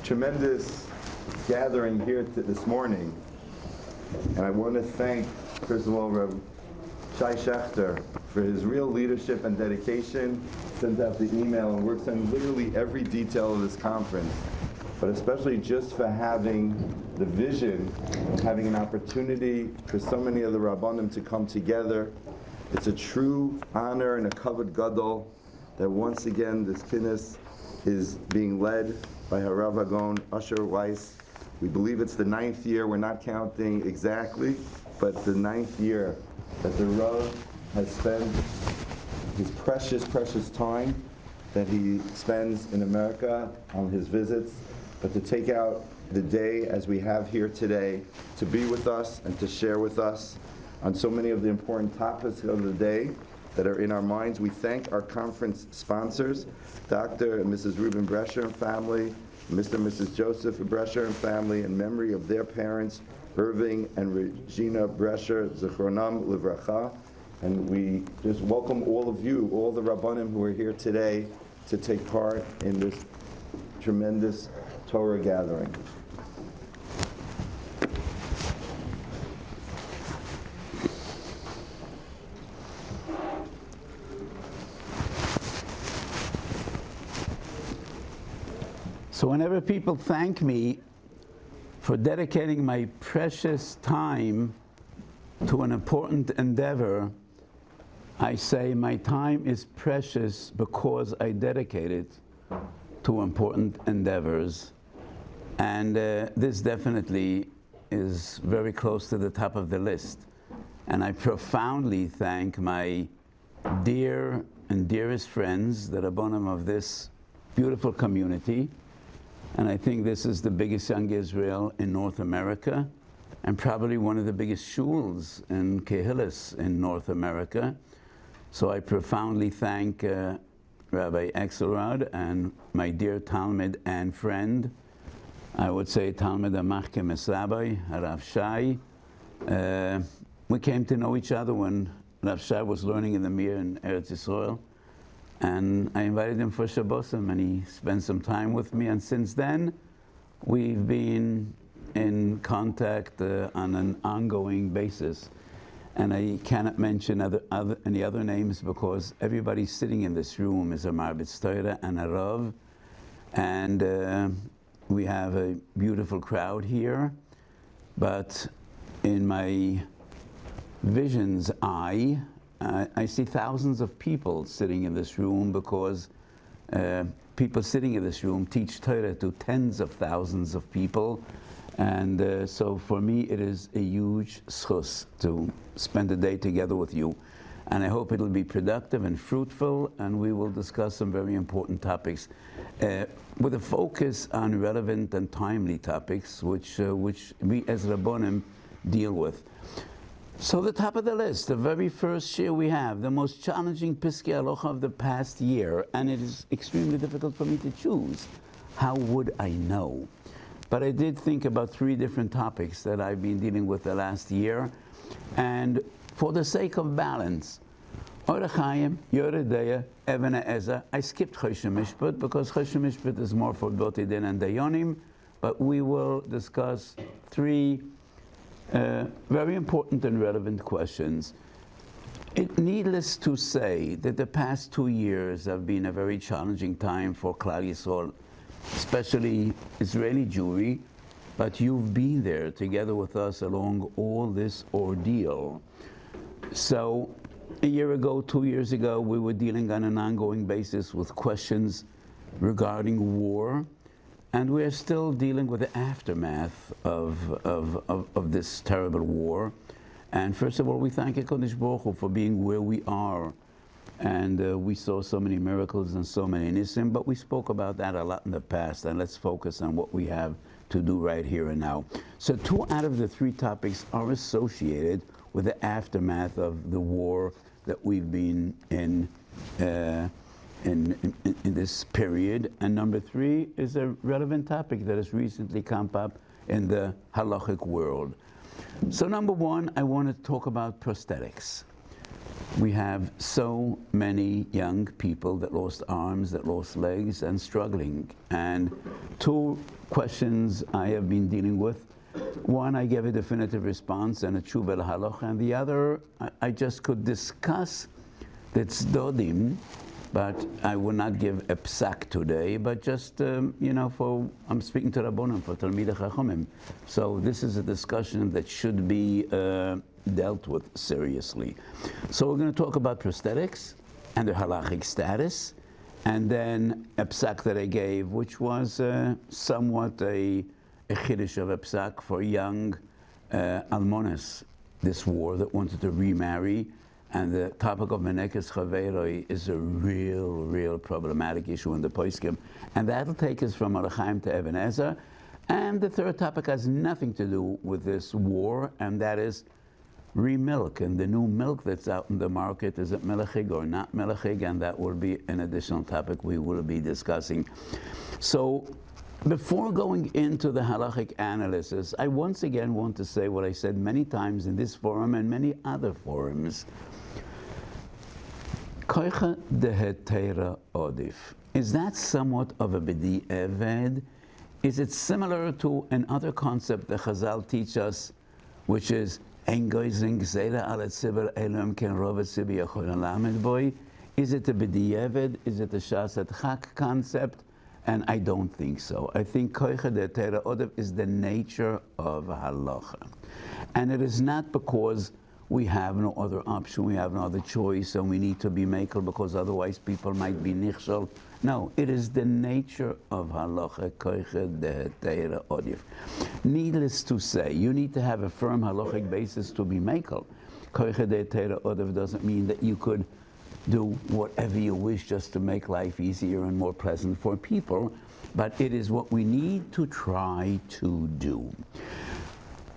tremendous gathering here this morning. And I want to thank, first of all, Rabbi Shai Shechter for his real leadership and dedication. Sends out the email and works on literally every detail of this conference, but especially just for having the vision of having an opportunity for so many of the Rabbanim to come together. It's a true honor and a kavod gadol that once again this kinnis is being led by Harav Hagon Usher Weiss. We believe it's the 9th year. We're not counting exactly, but the 9th year that the Rav has spent his precious time that he spends in America on his visits, but to take out the day as we have here today to be with us and to share with us on so many of the important topics of the day that are in our minds. We thank our conference sponsors, Dr. and Mrs. Reuben Brescher and family, Mr. and Mrs. Joseph Brescher and family, in memory of their parents, Irving and Regina Brescher, Zichronam Livracha. And we just welcome all of you, all the Rabbanim who are here today to take part in this tremendous Torah gathering. So whenever people thank me for dedicating my precious time to an important endeavor, I say my time is precious because I dedicate it to important endeavors. And this definitely is very close to the top of the list. And I profoundly thank my dear and dearest friends, the Rabbanim of this beautiful community. And I think this is the biggest Young Israel in North America, and probably one of the biggest shuls and kehillas in North America. So I profoundly thank Rabbi Axelrod and my dear Talmud and friend, I would say Talmud Amachke Mesabai, Rav Shai. We came to know each other when Rav Shai was learning in the Mir in Eretz Yisrael. And I invited him for Shabbos, and he spent some time with me. And since then, we've been in contact on an ongoing basis. And I cannot mention any other names because everybody sitting in this room is a Marbitz Torah and a Rav. And we have a beautiful crowd here. But in my vision's eye, I see thousands of people sitting in this room because people sitting in this room teach Torah to tens of thousands of people. And so for me, it is a huge schus to spend a day together with you. And I hope it'll be productive and fruitful, and we will discuss some very important topics with a focus on relevant and timely topics, which we as Rabbanim deal with. So the top of the list, the very first shir we have, the most challenging Piskei Halacha of the past year, and it is extremely difficult for me to choose. How would I know? But I did think about 3 different topics that I've been dealing with the last year, and for the sake of balance, Orach Chaim, Yoreh Deah, Even HaEzer, I skipped Choshen Mishpat because Choshen Mishpat is more for Botei Din and Dayanim, but we will discuss 3 very important and relevant questions. Needless to say that the past 2 years have been a very challenging time for Klal Yisrael, especially Israeli Jewry, but you've been there together with us along all this ordeal. So a year ago, 2 years ago, we were dealing on an ongoing basis with questions regarding war. And we're still dealing with the aftermath of this terrible war. And first of all, we thank HaKadosh Baruch Hu for being where we are. And we saw so many miracles and so many nisim, but we spoke about that a lot in the past. And let's focus on what we have to do right here and now. So 2 out of the 3 topics are associated with the aftermath of the war that we've been in this period. And number 3 is a relevant topic that has recently come up in the halachic world. So number 1, I want to talk about prosthetics. we have so many young people that lost arms, that lost legs, and struggling. And two questions I have been dealing with. One, I gave a definitive response and a tshuva halacha, and the other, I just could discuss the tzdodim, but I will not give a psak today, but just, I'm speaking to Rabbanim, for Talmidei Chachamim. So this is a discussion that should be dealt with seriously. So we're going to talk about prosthetics and their halachic status, and then a psak that I gave, which was somewhat a chiddush of a psak for young almones this war that wanted to remarry. And the topic of menekes chaveroi is a real problematic issue in the Piskei. And that'll take us from Arachaim to Even Ezer. And the third topic has nothing to do with this war, and that is remilk. And the new milk that's out in the market, is it halachic or not halachic? And that will be an additional topic we will be discussing. So before going into the halachic analysis, I once again want to say what I said many times in this forum and many other forums. Koicha dehetera odif. Is that somewhat of a b'di'eved? Is it similar to another concept that Chazal teach us, which is engoizing zera al tzibur elum ken rov tzibur yachol lamed boy? Is it a b'di'eved? Is it a shasat chak concept? And I don't think so. I think koicha dehetera odif is the nature of halacha, and it is not because we have no other option, we have no other choice, and we need to be makel because otherwise people might be nichshol. No, it is the nature of halacha, koicha dehetera odif. Needless to say, you need to have a firm halachic basis to be makel. Koicha dehetera odif doesn't mean that you could do whatever you wish just to make life easier and more pleasant for people, but it is what we need to try to do.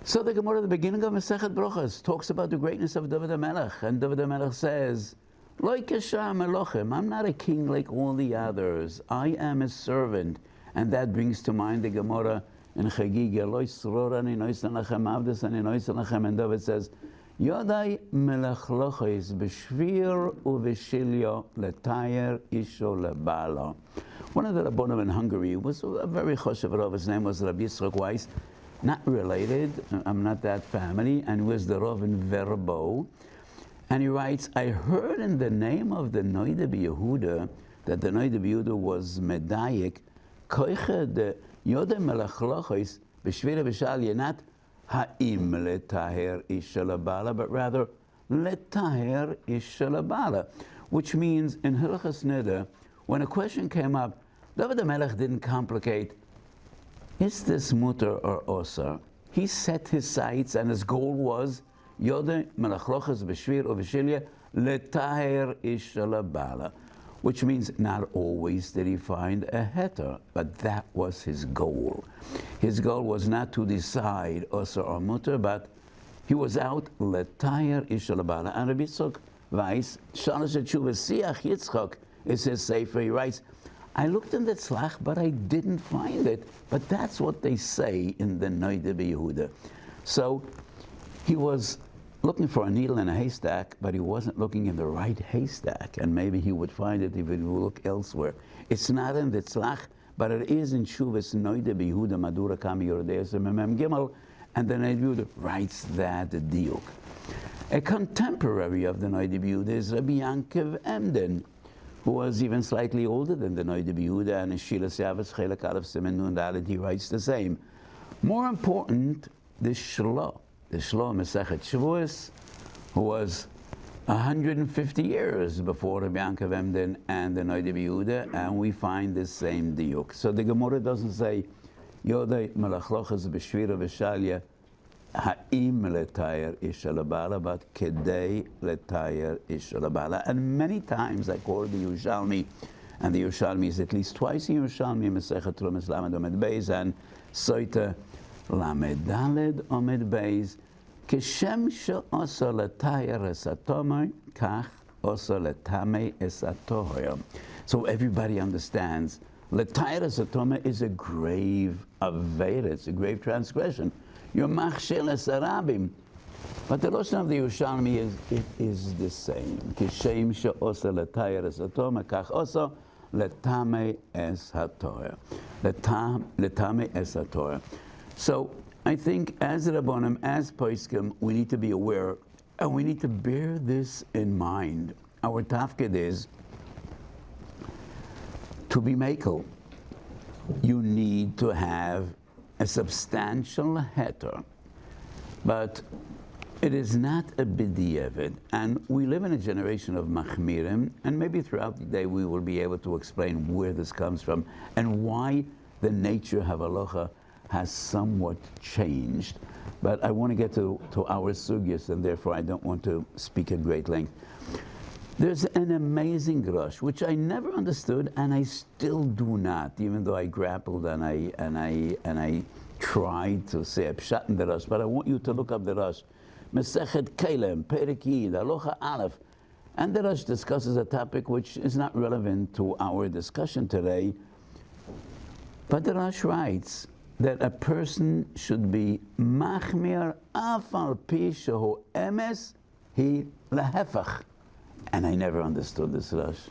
So the Gemara at the beginning of Masechet Brochos talks about the greatness of David HaMelech, and David HaMelech says, Lo kesha melochem, I'm not a king like all the others, I am a servant. And that brings to mind the Gemara in Chagiga, Lo yisror ani noisen lachem avdes ani noisen lachem, and David says, Yodai melech lochis b'shvir uv'shilyo letayer isho lebala. One of the Rabbanim in Hungary was a very choshev Rav. His name was Rabbi Yitzchak Weiss. Not related, I'm not that family, and was the Rav in Verbo. And he writes, I heard in the name of the Noida B'Yehuda that the Noida B'Yehuda was Medayik, Koicha de Yodem Melachlochis B'Shvira B'Shalya, not Ha'im Letaher Isha Labala, but rather Letaher Isha Labala, which means in Hilchas Neder, when a question came up, David HaMelech didn't complicate, is this mutter or osar? He set his sights and his goal was Yode melachloches b'shvir uv'shilya letaher isha labala, which means not always did he find a heter, but that was his goal. His goal was not to decide osar or mutter, but he was out letaher isha labala. And Rabbi Yitzchak Weiss, Shalosh Tshuva Siach Yitzchak, is his sefer. He writes, I looked in the tzlach, but I didn't find it. But that's what they say in the Noida B'Yehuda. So he was looking for a needle in a haystack, but he wasn't looking in the right haystack. And maybe he would find it if he would look elsewhere. It's not in the tzlach, but it is in Shuvas Noida B'Yehuda Madura Kami Yordeis Memem Gimel, and the Noida B'Yehuda writes that diuk. A contemporary of the Noida B'Yehuda is Rabbi Yankov Emden, who was even slightly older than the Noida B'Yehuda, and in Shilas Yavas Chelek Aleph Siman Nun Dalet he writes the same. More important, the Shlo Masechet Shavuos, who was 150 years before Rabbi Yankov Emden and the Noida B'Yehuda, and we find the same diuk. So the Gemara doesn't say Yodei Melachloches B'Shvira V'Shalya Ha'im Letayer Isha Labala, but Kedei Letayer Isha Labala. And many times I quote the Yerushalmi, and the Yerushalmi is at least twice in Yerushalmi, Masechet Rumas Lamed Omed Beis, and Soita Lamed Daled Omed Beis, Keshem She'osa Letayer Esatomai, Kach Osa Letame Esatohoyam. So everybody understands, Letayer Esatoma is a grave avera, it's a grave transgression. You're machshel esarabim. But the Lashon of the Yerushalmi is the same. Kishem she'osa l'tayr es haTorah, kach osa l'tamei es haTorah. L'tamei es haTorah. So I think as Rabbanim, as Poskim, we need to be aware, and we need to bear this in mind. Our tafkid is to be makel. You need to have a substantial heter, but it is not a b'diavad, and we live in a generation of machmirim, and maybe throughout the day we will be able to explain where this comes from and why the nature of halacha has somewhat changed. But I want to get to our sugyas, and therefore I don't want to speak at great length. There's an amazing Rosh, which I never understood, and I still do not, even though I grappled and I tried to say a pshat in the Rosh, but I want you to look up the Rosh. Mesechet Kelem, Perek Yid, Halacha Aleph. And the Rosh discusses a topic which is not relevant to our discussion today. But the Rosh writes that a person should be machmir afal pi shehu emes hi lehefach. And I never understood this Rosh.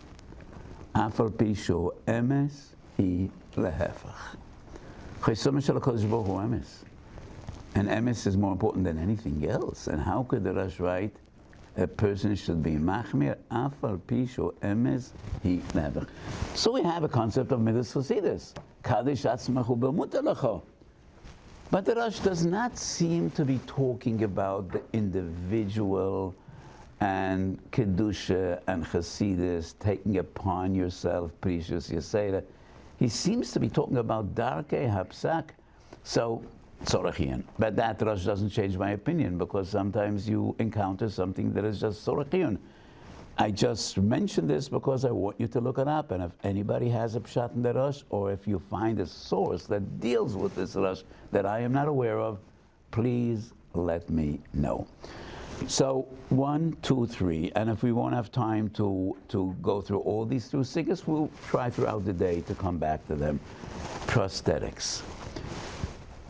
Afal pi shehu emes hi lehefach. Chesoma shel HaKadosh Baruch Hu emes. And emes is more important than anything else. And how could the Rosh write a person should be machmir afal pi shehu emes hi lehefach? So we have a concept of midas chasidus. Kadesh atzmachu b'mutar lecho. But the Rosh does not seem to be talking about the individual and kedusha and chasidus, taking upon yourself precious yeseda. He seems to be talking about darkei hapsak. So tzorachiyun. But that Rosh doesn't change my opinion, because sometimes you encounter something that is just tzorachiyun. I just mentioned this because I want you to look it up, and if anybody has a pshat in the Rosh, or if you find a source that deals with this Rosh that I am not aware of, please let me know. So 1, 2, 3, and if we won't have time to go through all these two sigas, we'll try throughout the day to come back to them. Prosthetics.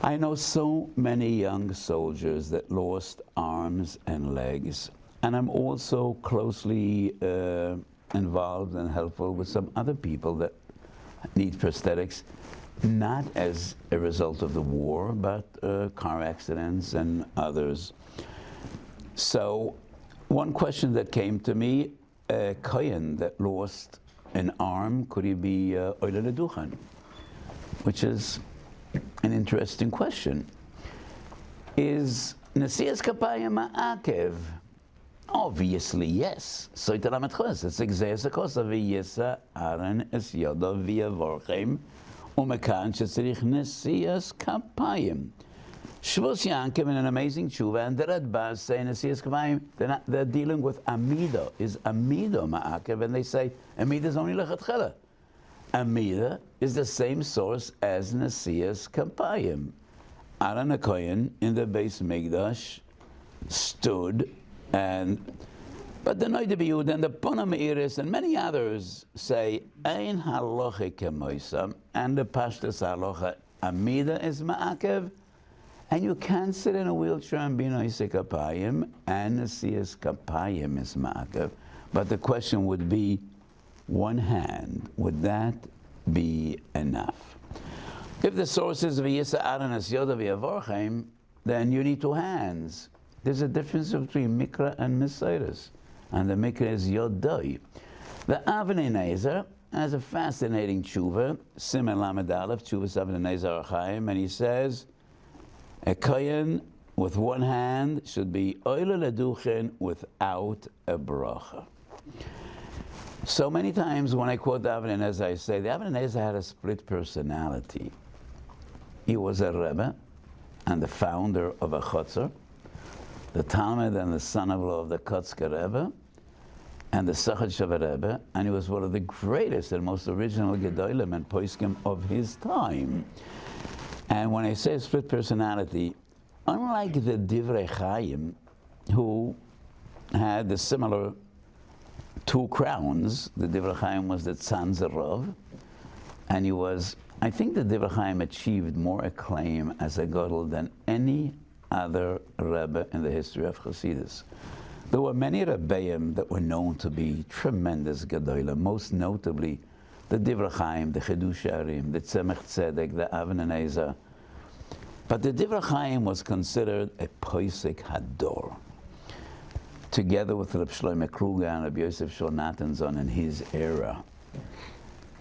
I know so many young soldiers that lost arms and legs. And I'm also closely involved and helpful with some other people that need prosthetics, not as a result of the war, but car accidents and others. So one question that came to me, a kohen that lost an arm, could he be oile leduchan? Which is an interesting question. Is nesias kapayim ma'akev? Obviously, yes. So it's exesakosa v'yisa aran es yodo v'yavorchem umekan shetzirich nesias kapayim. Shvus Yankim in an amazing tshuva, and the Radbaz say nesias kapayim. They're dealing with amida. Is amida ma'akev? And they say amida is only lechatchela. Amida is the same source as nesias kapayim. Aran HaKohen in the Beis Mikdash stood. But the Noida B'Yud and the Pona Me'iris and many others say Ein halachic kemoisa, and the Pashtas halacha amida is ma'akev, and you can't sit in a wheelchair and be noisei kapayim, and nesias kapayim is ma'akev. But the question would be, one hand, would that be enough? If the source is v'yisa aran es yoda v'yavorchem, then you need two hands. There's a difference between mikra and Mesiris, and the mikra is yodoi. The Avnei Nezer has a fascinating tshuva, Siman Lamed Aleph, tshuva Avnei Nezer Achaim, and he says, a kohen with one hand should be oile leduchen without a bracha. So many times when I quote the Avnei Nezer, I say the Avnei Nezer had a split personality. He was a Rebbe and the founder of a chutzner, the Talmud and the son-in-law of the Kotzker Rebbe, and the Sachet Rebbe, and he was one of the greatest and most original Gedolim and Poskim of his time. And when I say split personality, unlike the Divrei Chaim, who had the similar two crowns, the Divrei Chaim was the Tzanzer Rav, and he was, I think the Divrei Chaim achieved more acclaim as a Gadol than any other Rebbe in the history of Hasidus. There were many Rebbeim that were known to be tremendous Gedolim, most notably the Divrei Chaim, the Chidush Arim, the Tzemach Tzedek, the Avnei Nezer. But the Divrei Chaim was considered a Poisek Hador, together with Reb Shlomo Kruger and Reb Yosef Shor Natanson in his era.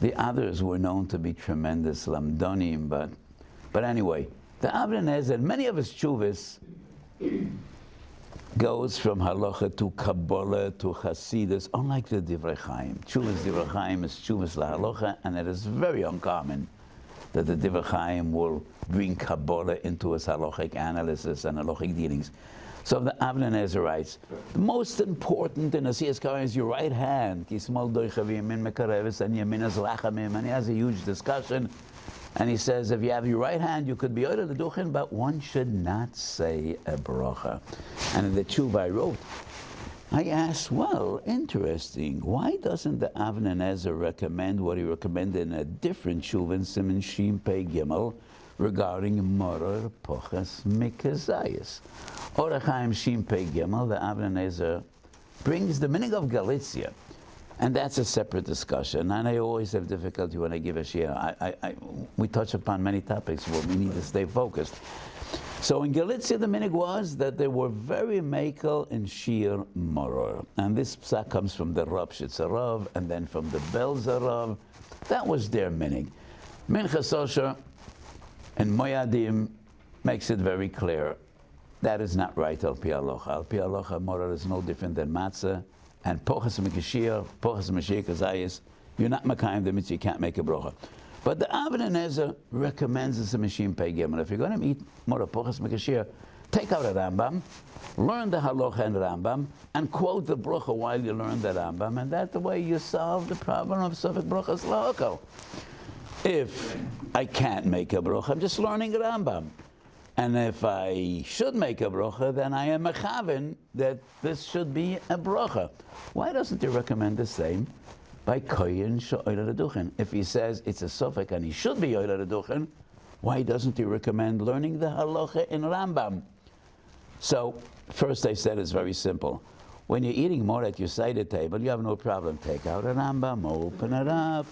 The others were known to be tremendous Lamdonim, but anyway, the Avnei Nezer, many of his tshuvas goes from halacha to Kabbalah to Hasidus, unlike the Divrei Chaim. Tshuvas Divrei Chaim is tshuvas lahalacha, and it is very uncommon that the Divrei Chaim will bring Kabbalah into his halachic analysis and halachic dealings. So the Avnei Nezer writes, the most important in a Siyas is your right hand, and he has a huge discussion. And he says, if you have your right hand, you could be oiled the duchen, but one should not say a bracha. And in the tshuva I wrote, I asked, well, interesting, why doesn't the Avnei Nezer recommend what he recommended in a different tshuva in Siman Shin Pei Gimel regarding morer pochas mikazayis? Orach Chaim Shin Pei Gimel, the Avnei Nezer brings the meaning of Galicia. And that's a separate discussion, and I always have difficulty when I give a shir. We touch upon many topics where we need to stay focused. So in Galicia, the minig was that they were very makel in shir moror. And this psak comes from the Rav Shitzarav, and then from the Belzarav. That was their minig. Minchas Osher and Moyadim makes it very clear. That is not right al pi halacha. Al pi halacha, moror is no different than matzah. And pochas mikashir, pochas mashir kazayis, you're not makayim the mitzvah, you can't make a bracha. But the Avnei Nezer recommends it's a machine pei gimel. If you're going to eat more pochas mikashir, take out a Rambam, learn the halacha and Rambam, and quote the bracha while you learn the Rambam, and that's the way you solve the problem of sofek brachas lahakal. If I can't make a bracha, I'm just learning a Rambam. And if I should make a bracha, then I am mechaven that this should be a bracha. Why doesn't he recommend the same by koyin she'oila leduchen? If he says it's a sofek and he should be oila leduchen, why doesn't he recommend learning the halacha in Rambam? So, first I said it's very simple. When you're eating more at your sided table, you have no problem. Take out a Rambam, open it up.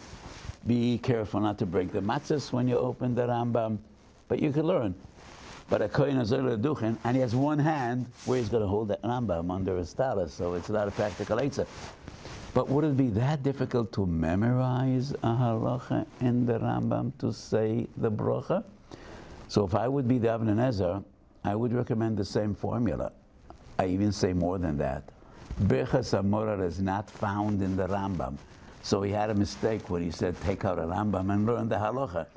Be careful not to break the matzahs when you open the Rambam. But you can learn. But a kohen is oila leduchen, and he has one hand where he's going to hold that Rambam under his talus, so it's not a practical eitzah. But would it be that difficult to memorize a halacha in the Rambam to say the bracha? So if I would be the Avnei Nezer, I would recommend the same formula. I even say more than that. Birchas HaMorer is not found in the Rambam. So he had a mistake when he said, take out a Rambam and learn the halacha.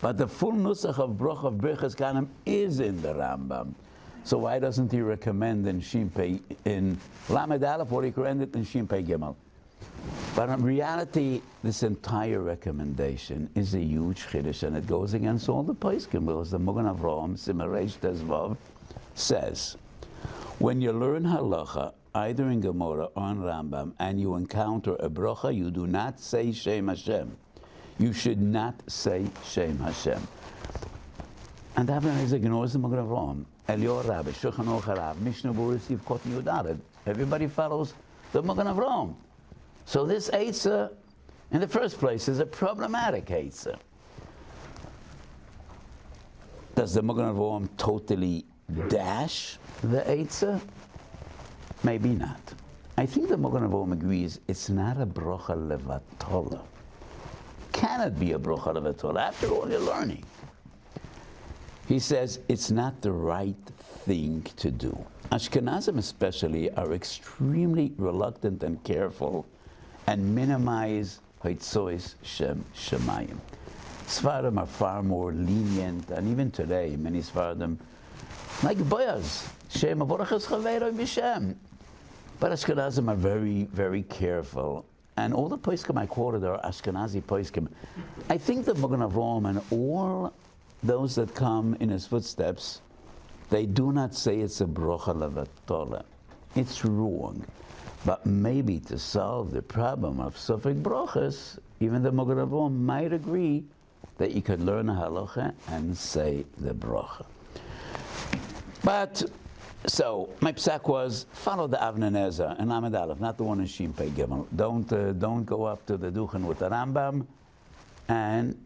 But the full nusach of bracha of Birchas Kohanim is in the Rambam. So why doesn't he recommend in Shin Pei, in Lamed Aleph, or he recommended in Shin Pei Gimel? But in reality, this entire recommendation is a huge chiddush, and it goes against all the poskim. Because the Magen Avraham, Simareish Tezvav, says, when you learn halacha, either in Gemara or in Rambam, and you encounter a bracha, you do not say Shem Hashem. You should not say Shem Hashem. And Avnei Nezer ignores the Magen Avraham, Eliyahu Rabbi, Shulchan Aruch Harav, Mishnah Berurah Sivkot Yudalet. Everybody follows the Magen Avraham. So this eitzah, in the first place, is a problematic eitzah. Does the Magen Avraham totally dash the eitzah? Maybe not. I think the Magen Avraham agrees it's not a bracha levatola. Can it be a bracha levatola? After all, you're learning. He says it's not the right thing to do. Ashkenazim especially are extremely reluctant and careful and minimize Haitzois Shem Shemayim. Sfardim are far more lenient, and even today, many Sfardim, like Boaz, Shem Avorachas Chaveiro B'Shem. But Ashkenazim are very, very careful. And all the poskim I quoted are Ashkenazi poskim. I think the Magen Avraham and all those that come in his footsteps, they do not say it's a bracha levatola. It's wrong. But maybe to solve the problem of sofek brachas, even the Magen Avraham might agree that you could learn a halacha and say the bracha. But, so, my psak was, follow the Avnei Nezer and Lamed Aleph, not the one in Shin Pei Gimel. Don't go up to the Duchen with the Rambam, and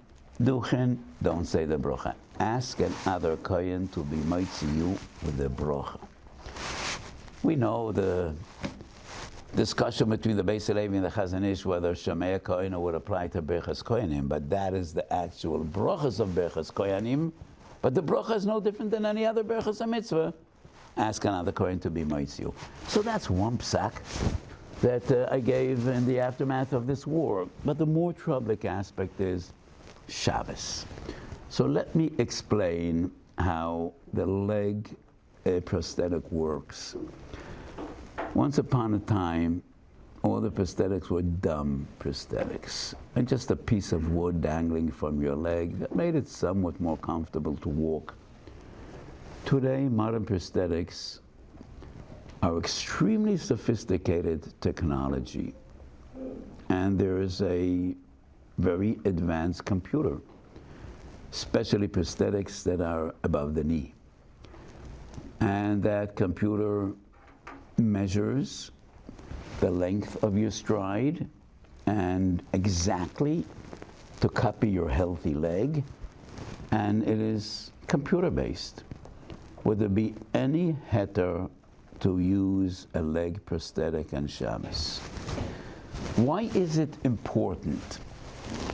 Duchen, don't say the brocha. Ask another kohen to be mitzi you with the brocha. We know the discussion between the Beis Halevi and the Chazon Ish whether Shemei Kohen would apply to Berchas Kohanim, but that is the actual brochas of Berchas Kohanim. But the brocha is no different than any other Berchas HaMitzvah. Ask another Kohen to be mitzi you. So that's one psak that I gave in the aftermath of this war. But the more troubling aspect is Shabbos. So let me explain how the leg prosthetic works. Once upon a time, all the prosthetics were dumb prosthetics, and just a piece of wood dangling from your leg that made it somewhat more comfortable to walk. Today, modern prosthetics are extremely sophisticated technology, and there is a very advanced computer, especially prosthetics that are above the knee. And that computer measures the length of your stride and exactly to copy your healthy leg, and it is computer-based. Would there be any heter to use a leg prosthetic on Shabbos? Why is it important?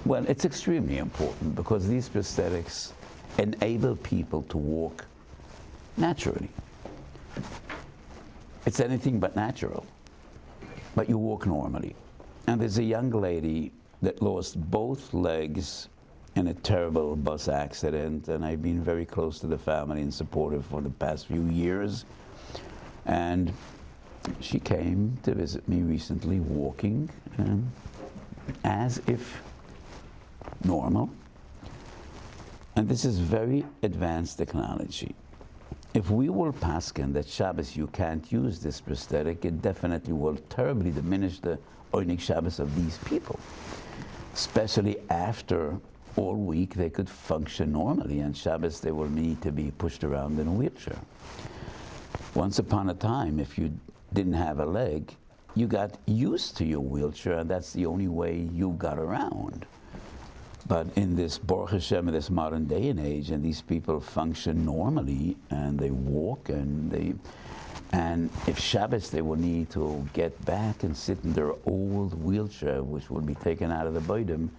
Well, it's extremely important because these prosthetics enable people to walk naturally. It's anything but natural, but you walk normally. And there's a young lady that lost both legs in a terrible bus accident, and I've been very close to the family and supportive for the past few years. And she came to visit me recently walking as if normal. And this is very advanced technology. If we will paskin that Shabbos you can't use this prosthetic, it definitely will terribly diminish the oinig Shabbos of these people. Especially after all week they could function normally, and Shabbos they will need to be pushed around in a wheelchair. Once upon a time, if you didn't have a leg, you got used to your wheelchair, and that's the only way you got around. But in this Baruch Hashem, in this modern day and age, and these people function normally, and they walk, and if Shabbos they will need to get back and sit in their old wheelchair, which will be taken out of the Beidim,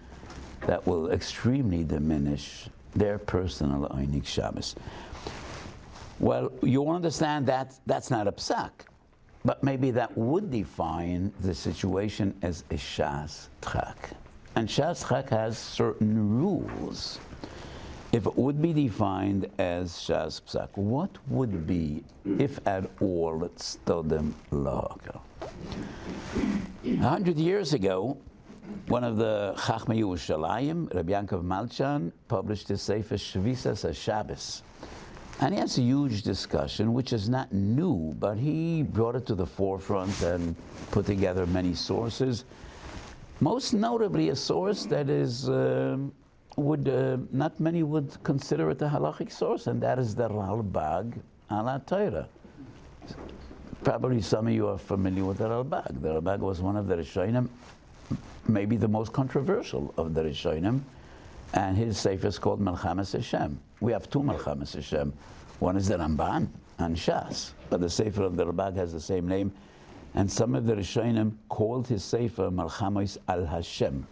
that will extremely diminish their personal Einik Shabbos. Well, you understand that that's not a psak, but maybe that would define the situation as a Shas Tchak. And Shas Tchak has certain rules. If it would be defined as Shas Psak, what would be, if at all, Stodem Lahakel? 100 years ago, one of the Chachmei Yerushalayim, Rabbi Yankov Malchan, published his Sefer Shvisas HaShabbos. And he has a huge discussion, which is not new, but he brought it to the forefront and put together many sources. Most notably, a source that is, not many would consider it a halachic source, and that is the Ralbag ala Torah. Probably some of you are familiar with the Ralbag. The Ralbag was one of the Rishonim, maybe the most controversial of the Rishonim, and his sefer is called Melchamas Hashem. We have two Melchamas Hashem. One is the Ramban and Shas, but the sefer of the Ralbag has the same name. And some of the Rishonim called his sefer Melchamas al Hashem,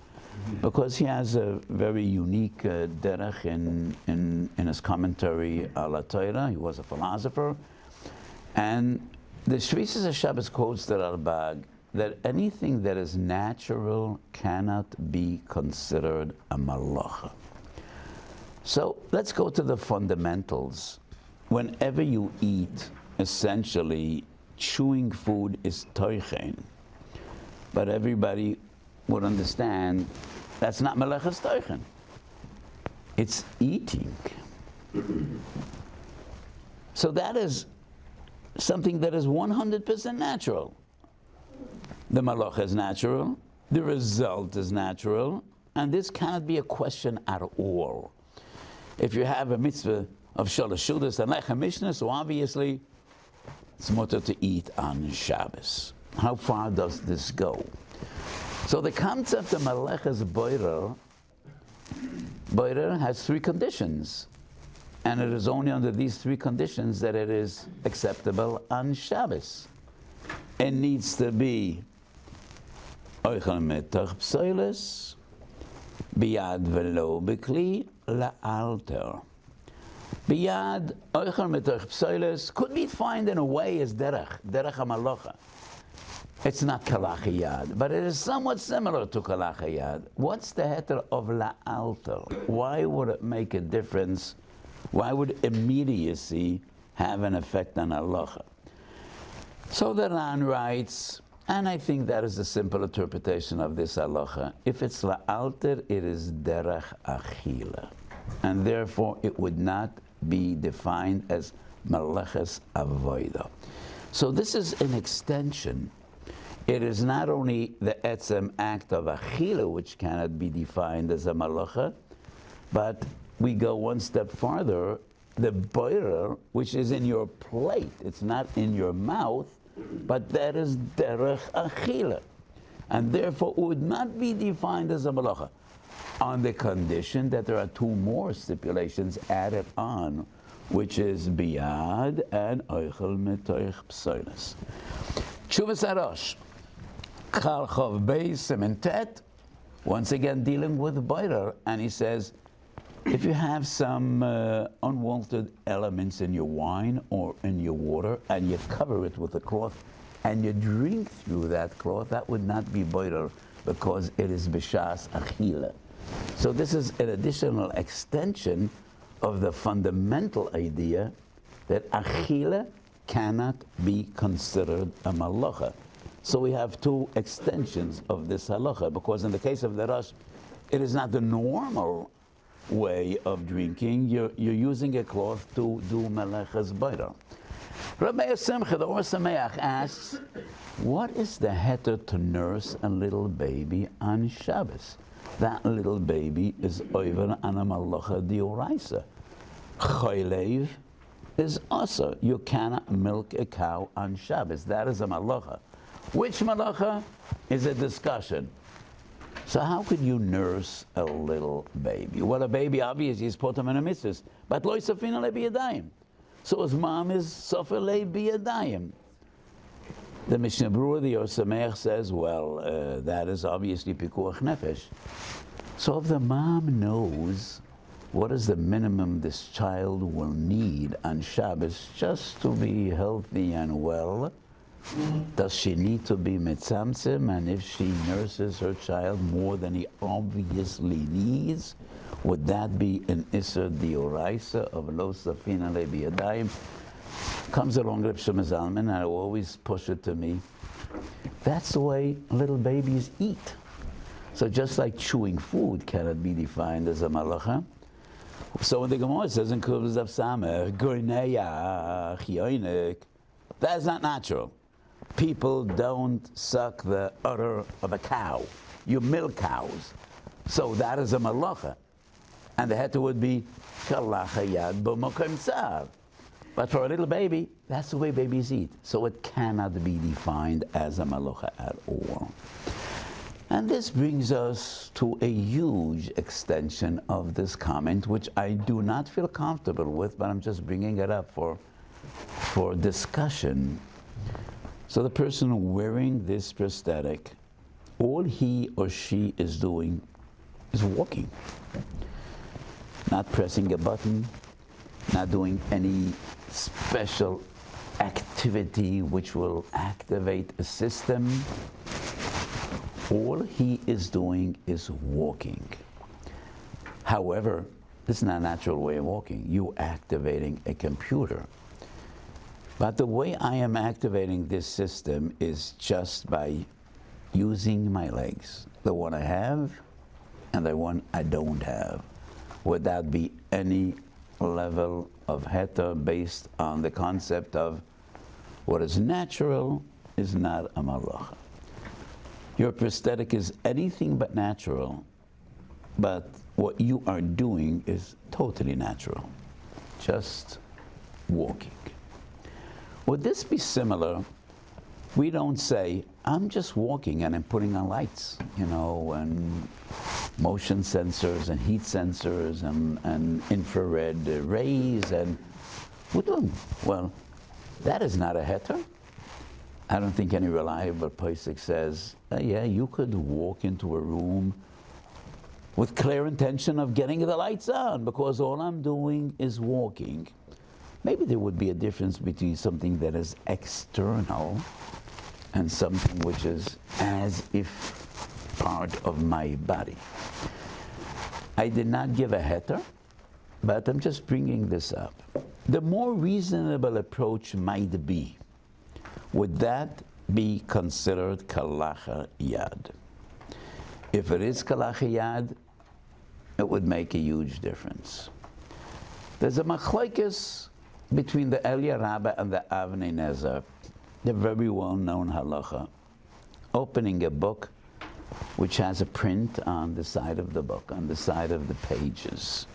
because he has a very unique derech in his commentary ala Torah. He was a philosopher. And the Shvisas HaShabbos quotes the Ralbag that anything that is natural cannot be considered a malacha. So let's go to the fundamentals. Whenever you eat, essentially, chewing food is toichen. But everybody would understand that's not melechas toichen. It's eating. So that is something that is 100% natural. The malacha is natural, the result is natural, and this cannot be a question at all. If you have a mitzvah of Shalashudas and Lechem Mishnah, so obviously it's mutter to eat on Shabbos. How far does this go? So the concept of Meleches Boirer has three conditions. And it is only under these three conditions that it is acceptable on Shabbos. It needs to be Oichel Metoch Psoiles, Biyad Velo Bekli La'alter. Biyad Oichel Metoch Psoiles could be defined in a way as Derech HaMalocha. It's not Kalachiyad, but it is somewhat similar to Kalachiyad. What's the heter of La'alter? Why would it make a difference? Why would immediacy have an effect on halacha? So the Ran writes, and I think that is a simple interpretation of this halacha. If it's la'alter, it is derech achila, and therefore it would not be defined as meleches avoida. So this is an extension. It is not only the etzem act of achila, which cannot be defined as a malacha, but we go one step farther, the boirer, which is in your plate, it's not in your mouth, but that is derech achila, and therefore it would not be defined as a malacha, on the condition that there are two more stipulations added on, which is biyad and oichel metoich psoiles. Tshuvas Arosh, Chal Chov Beis Sementet, once again dealing with boirer, and he says, if you have some unwanted elements in your wine or in your water, and you cover it with a cloth, and you drink through that cloth, that would not be boirer, because it is b'shas achila. So this is an additional extension of the fundamental idea that achila cannot be considered a malacha. So we have two extensions of this halacha, because in the case of the Rosh, it is not the normal way of drinking. You're using a cloth to do meleches boirer. Rabbi Simcha, the Or Sameach, asks, what is the heter to nurse a little baby on Shabbos? That little baby is over on a malacha dioraisa. Choylev is also, you cannot milk a cow on Shabbos. That is a malacha. Which malacha is a discussion. So how could you nurse a little baby? Well, a baby obviously is potam in a mitzvah, but lo yisafina lebiyadayim. So his mom is sofer lebiyadayim. The Mishnah Berurah, the Or Sameach, says, well, that is obviously pikuach nefesh. So if the mom knows what is the minimum this child will need on Shabbos just to be healthy and well, does she need to be mitzamtzim? And if she nurses her child more than he obviously needs, would that be an iser dioraisa of lo safina lebiyadayim? Comes along Reb Shlomo Zalman, and I always push it to me. That's the way little babies eat. So just like chewing food cannot be defined as a malacha, so when the Gemara says in Kuvas of Samer, Gorneya Chioinik, that's not natural. People don't suck the udder of a cow. You milk cows. So that is a malacha. And the heter would be Kalacha Yad B'Mokom Tsar. But for a little baby, that's the way babies eat. So it cannot be defined as a malacha at all. And this brings us to a huge extension of this comment, which I do not feel comfortable with, but I'm just bringing it up for discussion. So the person wearing this prosthetic, all he or she is doing is walking. Not pressing a button, not doing any special activity which will activate a system. All he is doing is walking. However, this is not a natural way of walking. You're activating a computer. But the way I am activating this system is just by using my legs. The one I have and the one I don't have. Would that be any level of heter based on the concept of what is natural is not a malacha? Your prosthetic is anything but natural, but what you are doing is totally natural. just walking. Would this be similar? We don't say, I'm just walking and I'm putting on lights, and motion sensors and heat sensors and infrared rays and we're doing. Well, that is not a heter. I don't think any reliable Pesach says, yeah, you could walk into a room with clear intention of getting the lights on because all I'm doing is walking. Maybe there would be a difference between something that is external and something which is as if part of my body. I did not give a heter, but I'm just bringing this up. The more reasonable approach might be, would that be considered kalacha yad? If it is kalacha yad, it would make a huge difference. There's a machlokes between the Elia Rabbah and the Avnei Nezer, the very well-known halacha, opening a book which has a print on the side of the book, on the side of the pages.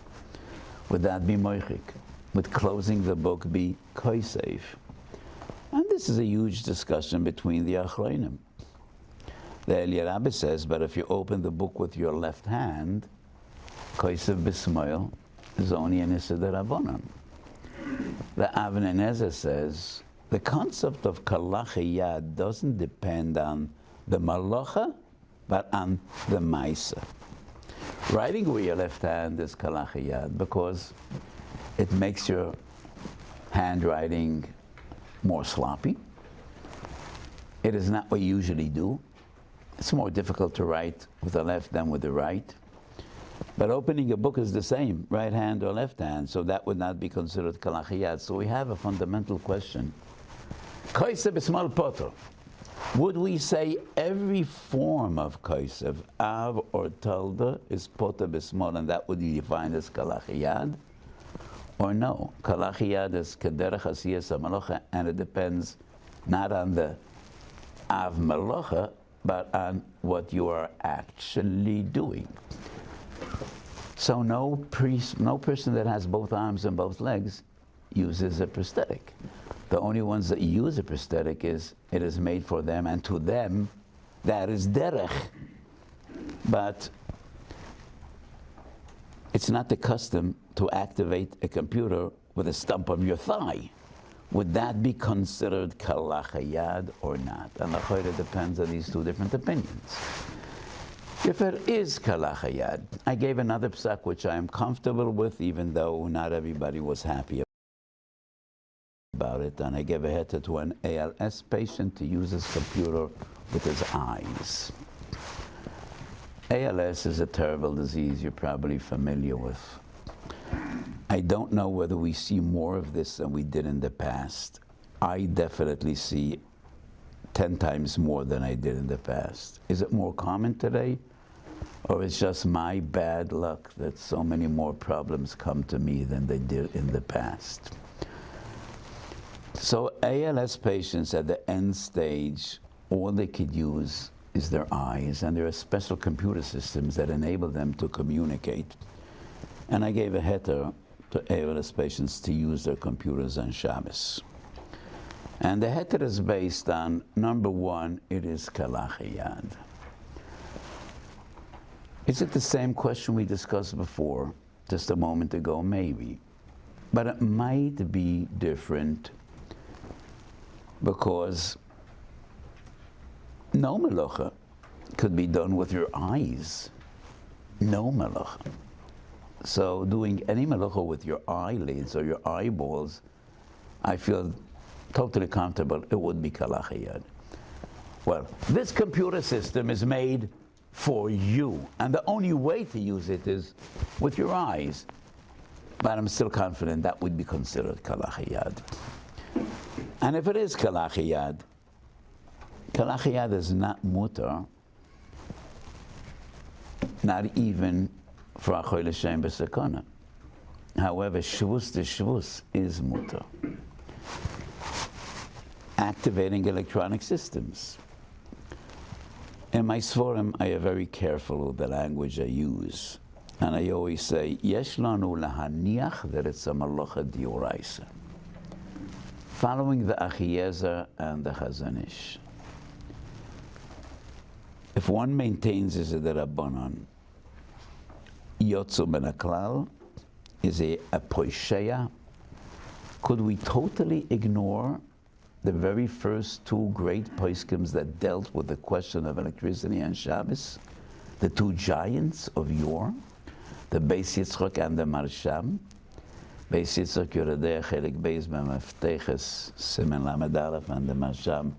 Would that be moichik? Would closing the book be kosev? And this is a huge discussion between the Achronim. The Elia Rabbah says, but if you open the book with your left hand, kosev b'smoil is only an issa d'Rabbanan. The Avnei Nezer says, the concept of kalacha yad doesn't depend on the malacha, but on the maisa. Writing with your left hand is kalacha yad because it makes your handwriting more sloppy. It is not what you usually do. It's more difficult to write with the left than with the right. But opening a book is the same, right hand or left hand, so that would not be considered kalacha yad. So we have a fundamental question. Kosev b'smal poter. Would we say every form of kosev, av or talda, is poter b'smal, and that would be defined as kalacha yad? Or no, kalacha yad is kederech asiyas hamalacha, and it depends not on the av malacha, but on what you are actually doing. So no person that has both arms and both legs uses a prosthetic. The only ones that use a prosthetic it is made for them, and to them, that is derech. But it's not the custom to activate a computer with a stump of your thigh. Would that be considered kalacha yad or not? And it depends on these two different opinions. If it is kalacha yad, I gave another psak which I am comfortable with, even though not everybody was happy about it, and I gave a heter to an ALS patient to use his computer with his eyes. ALS is a terrible disease you're probably familiar with. I don't know whether we see more of this than we did in the past. I definitely see 10 times more than I did in the past. Is it more common today? Or it's just my bad luck that so many more problems come to me than they did in the past? So ALS patients at the end stage, all they could use is their eyes, and there are special computer systems that enable them to communicate. And I gave a heter to ALS patients to use their computers on Shabbos. And the heter is based on, number one, it is kalacha yad. Is it the same question we discussed before, just a moment ago? Maybe. But it might be different because no melacha could be done with your eyes. No melacha. So doing any melacha with your eyelids or your eyeballs, I feel totally comfortable it would be kalacha yad. Well, this computer system is made for you, and the only way to use it is with your eyes. But I'm still confident that would be considered kalacha yad. And if it is kalacha yad is not mutar, not even for achol l'shem b'sakana. However, shvus to shvus is mutar. Activating electronic systems. In my Svarim, I am very careful with the language I use. And I always say, yesh lanu lahaniach that it's a malacha dioraisa. Following the Achiezer and the Chazon Ish. If one maintains is a Rabbanon, Yotzu ben Aklal is a poisheya, could we totally ignore the very first two great poskim that dealt with the question of electricity and Shabbos? The two giants of yore, the Beis Yitzchok and the Marsham. Beis Yitzchok Yoredei Chelik Beis B'Mefteches Simen Lamed Aleph and the Marsham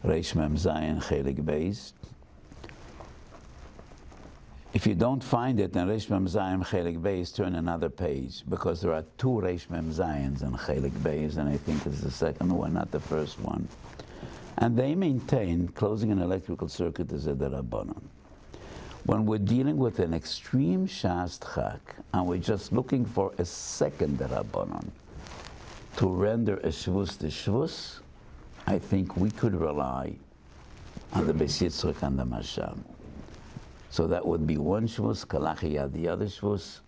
Reish Mem Zayin Chelik Beis. If you don't find it in Reish Mem Zayin Chelik Beis, turn another page, because there are two Reish Mem Zayins in Chelik Beis, and I think it's the second one, not the first one. And they maintain closing an electrical circuit is a Rabbanon. When we're dealing with an extreme shas chak, and we're just looking for a second Rabbanon to render a shvus to shvus, I think we could rely on the Beis Yitzchok and the Masham. So that would be one shvus, kalachiyad the other shvus,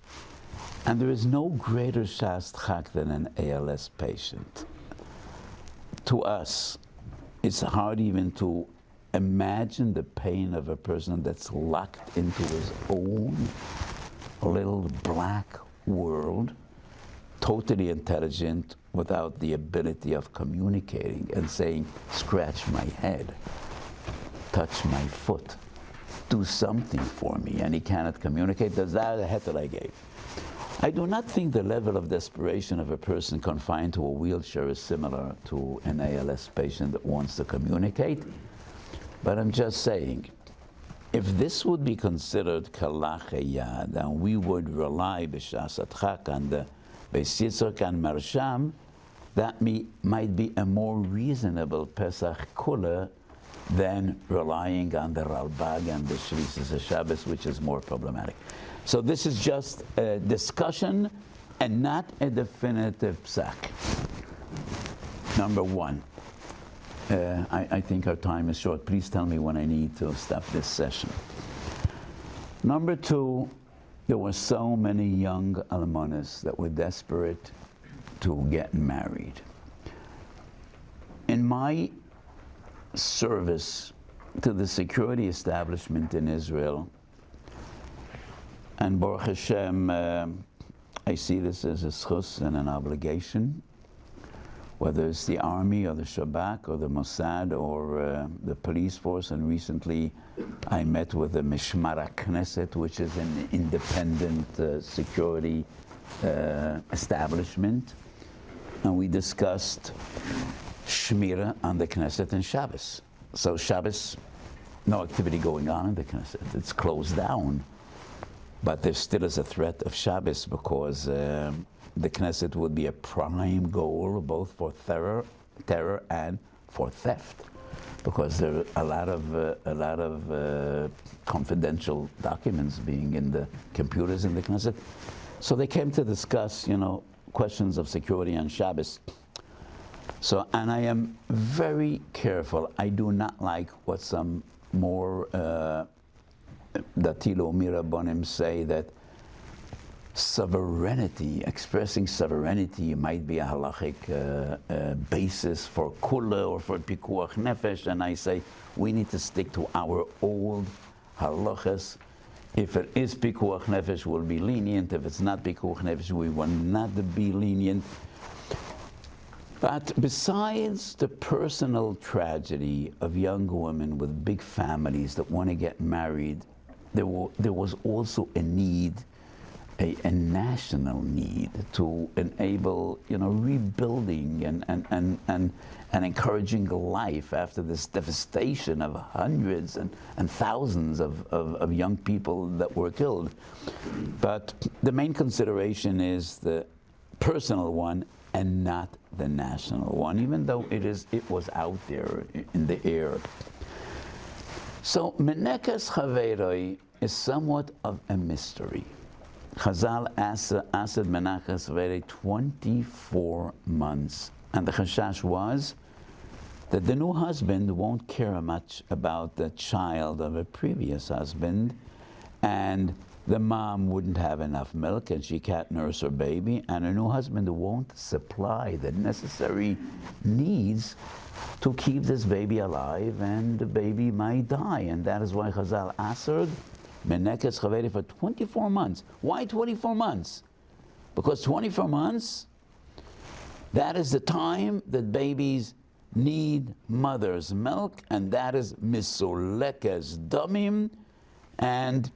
and there is no greater shas chak than an ALS patient. To us, it's hard even to imagine the pain of a person that's locked into his own little black world, totally intelligent, without the ability of communicating and saying, scratch my head, touch my foot, do something for me, and he cannot communicate. That's that the heter I gave. I do not think the level of desperation of a person confined to a wheelchair is similar to an ALS patient that wants to communicate. But I'm just saying, if this would be considered kalachiyad, and we would rely b'shas adchak on the Beis Yitzchok and Marsham, that might be a more reasonable Pesach Kula than relying on the Ralbag and the Shlit Shabbos, which is more problematic. So this is just a discussion and not a definitive psak. Number one. I think our time is short. Please tell me when I need to stop this session. Number two, there were so many young almonas that were desperate to get married. In my service to the security establishment in Israel, and Baruch Hashem, I see this as a schus and an obligation, whether it's the army or the Shabak or the Mossad or the police force. And recently I met with the Mishmar HaKnesset, which is an independent security establishment. And we discussed Shmira on the Knesset and Shabbos. So Shabbos, no activity going on in the Knesset. It's closed down. But there still is a threat of Shabbos because the Knesset would be a prime goal both for terror and for theft, because there are a lot of confidential documents being in the computers in the Knesset. So they came to discuss, questions of security on Shabbos. So, and I am very careful. I do not like what some more Datilo Mirabonim say, that sovereignty, expressing sovereignty might be a halachic basis for kula or for pikuach nefesh, and I say we need to stick to our old halachas. If it is pikuach nefesh, we'll be lenient. If it's not pikuach nefesh, we will not be lenient. But besides the personal tragedy of young women with big families that want to get married, there was also a need, a national need to enable, rebuilding and encouraging life after this devastation of hundreds and thousands of young people that were killed. But the main consideration is the personal one and not the national one, even though it was out there in the air. So Menekes Chaveroi is somewhat of a mystery. Chazal asked Menekes Chaveroi 24 months, and the chashash was that the new husband won't care much about the child of a previous husband, and the mom wouldn't have enough milk and she can't nurse her baby, and her new husband won't supply the necessary needs to keep this baby alive, and the baby might die. And that is why Chazal answered menekes chaveri for 24 months. Why 24 months? Because 24 months, that is the time that babies need mother's milk, and that is misolekes damim. And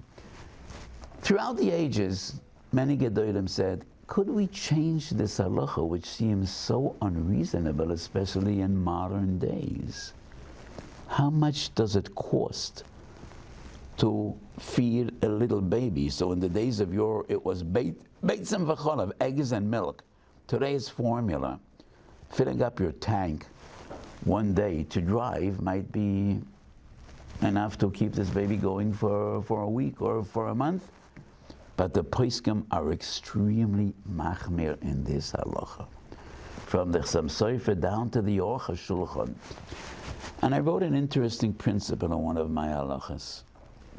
throughout the ages, many Gedolim said, could we change this halacha, which seems so unreasonable, especially in modern days? How much does it cost to feed a little baby? So in the days of yore, it was beitz and v'cholav, eggs and milk. Today's formula, filling up your tank one day to drive might be enough to keep this baby going for a week or for a month. But the poskim are extremely machmir in this halacha, from the Chassam Sofer down to the hiyoםhashulchan. And I wrote an interesting principle in one of my halachas.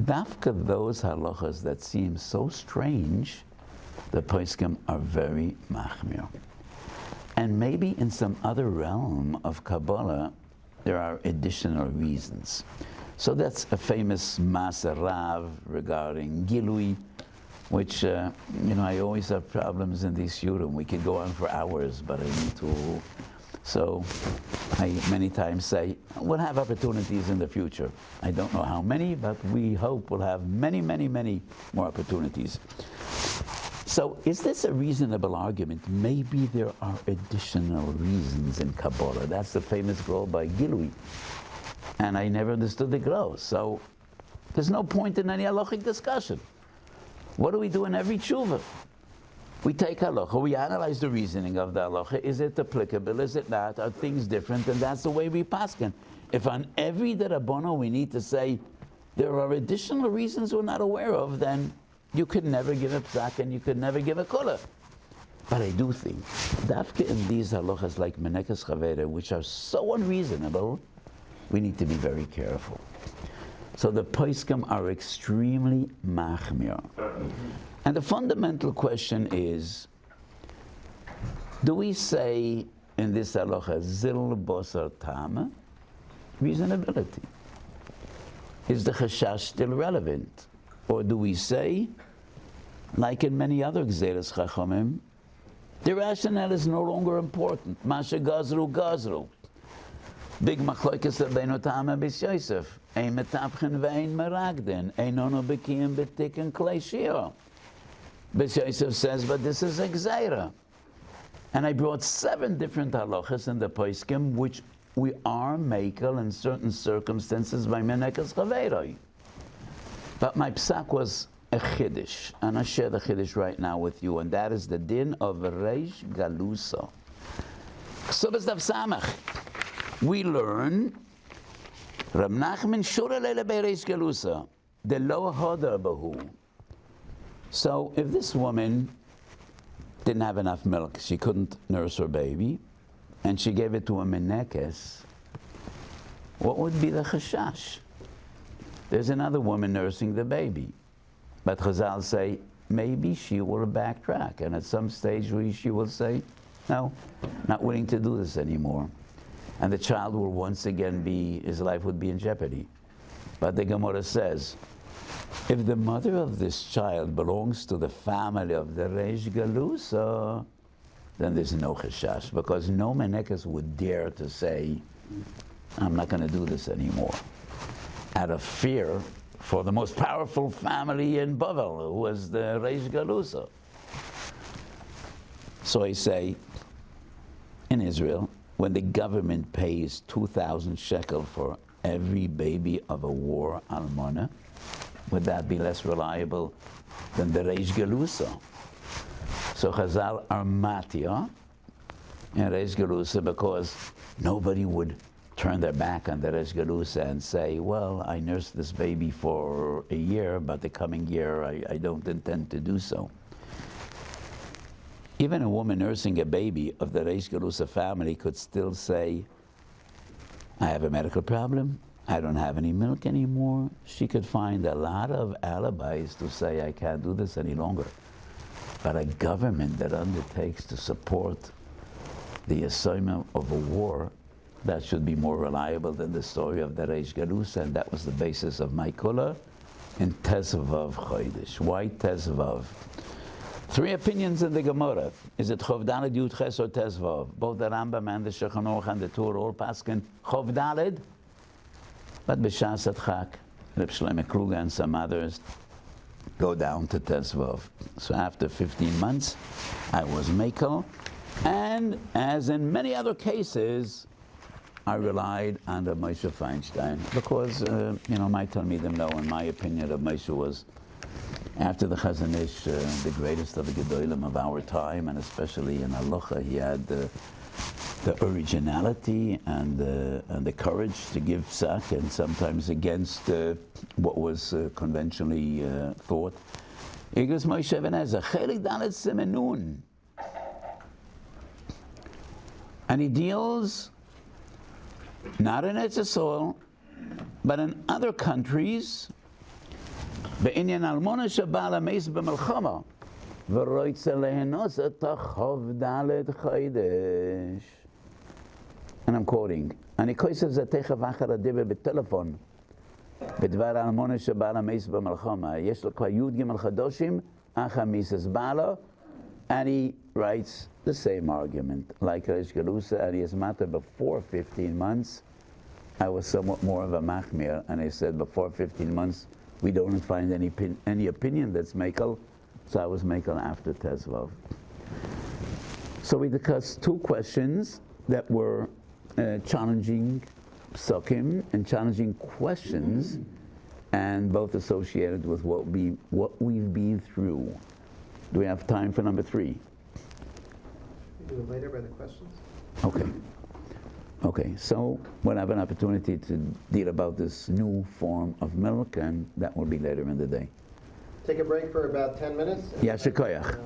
Dafka those halachas that seem so strange, the poskim are very machmir. And maybe in some other realm of Kabbalah, there are additional reasons. So that's a famous Maser Rav regarding Gilui, which, I always have problems in these shiurim. We could go on for hours, but I need to. So I many times say, we'll have opportunities in the future. I don't know how many, but we hope we'll have many, many, many more opportunities. So is this a reasonable argument? Maybe there are additional reasons in Kabbalah. That's the famous grove by Gilui. And I never understood the grove. So there's no point in any halachic discussion. What do we do in every tshuva? We take halacha, we analyze the reasoning of the halacha. Is it applicable? Is it not? Are things different? And that's the way we paskin. If on every derabono we need to say there are additional reasons we're not aware of, then you could never give a psak and you could never give a kula. But I do think, dafke in these halachas like menekes chavere, which are so unreasonable, we need to be very careful. So the poskim are extremely machmir. And the fundamental question is, do we say in this halacha, zil bosar tama? Reasonability. Is the chashash still relevant? Or do we say, like in many other gzeres chachamim, the rationale is no longer important. Masha gazru gazru. Big machlokes rabbeinu tama bis Yosef. Ein metapchen ve'ein meragden. Ein ono bekiyim betikin klei shira. Bis Yosef says, but this is a gzeira. And I brought 7 different halachas in the poskim, which we are makel in certain circumstances by menekes chaveroi. But my psak was a chiddush, and I share the chiddush right now with you, and that is the din of reish galusa. Ksubas dav samach. We learn Rab Nachman shura leila reish galusa de lo hodar bahu. So if this woman didn't have enough milk, she couldn't nurse her baby, and she gave it to a menekes, what would be the chashash? There's another woman nursing the baby. But Chazal say, maybe she will backtrack. And at some stage she will say, no, not willing to do this anymore. And the child will once again his life would be in jeopardy. But the Gemara says, if the mother of this child belongs to the family of the Reish Galusa, then there's no chashash. Because no menekes would dare to say, I'm not going to do this anymore, out of fear for the most powerful family in Bavel, who was the Reish Galusa. So I say, in Israel, when the government pays 2,000 shekel for every baby of a war almana, would that be less reliable than the Reish Galusa? So Chazal are matia in Reish Galusa because nobody would turn their back on the Reish Galusa and say, well, I nursed this baby for a year, but the coming year I don't intend to do so. Even a woman nursing a baby of the Reish Galusa family could still say, I have a medical problem, I don't have any milk anymore, she could find a lot of alibis to say I can't do this any longer. But a government that undertakes to support the assignment of a war, that should be more reliable than the story of the Reish Galusa, and that was the basis of my kula in Tezvav Chodesh. Why Tezvav? 3 opinions in the Gemara. Is it Chov Daled Yud Ches or Tezvav? Both the Rambam and the Shulchan Aruch and the Torah all paskin Chov Daled. But B'Shas Adchak, Reb Shlomo Kruger and some others go down to Tezvav. So after 15 months, I was Mekel, and as in many other cases, I relied on the Moshe Feinstein because, my Talmidim know, in my opinion, that Moshe was, after the Chazon Ish, the greatest of the Gedolim of our time, and especially in Halacha, he had the originality and the courage to give psak, and sometimes against what was conventionally thought. Igros Moshe Even HaEzer, Chelik Dalet Siman Nun. And he deals not in Eretz Yisrael, but in other countries, בעניין אלמונה שבא למס במלחמה, ורוצה להנוס את החוב ד' חודש. And I'm quoting, אני כוסף זה תכף אחר הדיבר בטלפון, בדבר אלמונה שבא למס במלחמה. יש לו כבר י' חדושים, אך המיסס בא לו, and he writes the same argument, like Reish Galusa, and he has matter before 15 months. I was somewhat more of a machmir, and I said before 15 months, we don't find any opinion that's Mekel, so I was Mekel after Tezvav. So we discussed 2 questions that were challenging psukim and challenging questions, and both associated with what we've been through. Do we have time for number 3? Do it later by the questions. Okay, so we'll have an opportunity to deal about this new form of milk, and that will be later in the day. Take a break for about 10 minutes. Yasher koyach.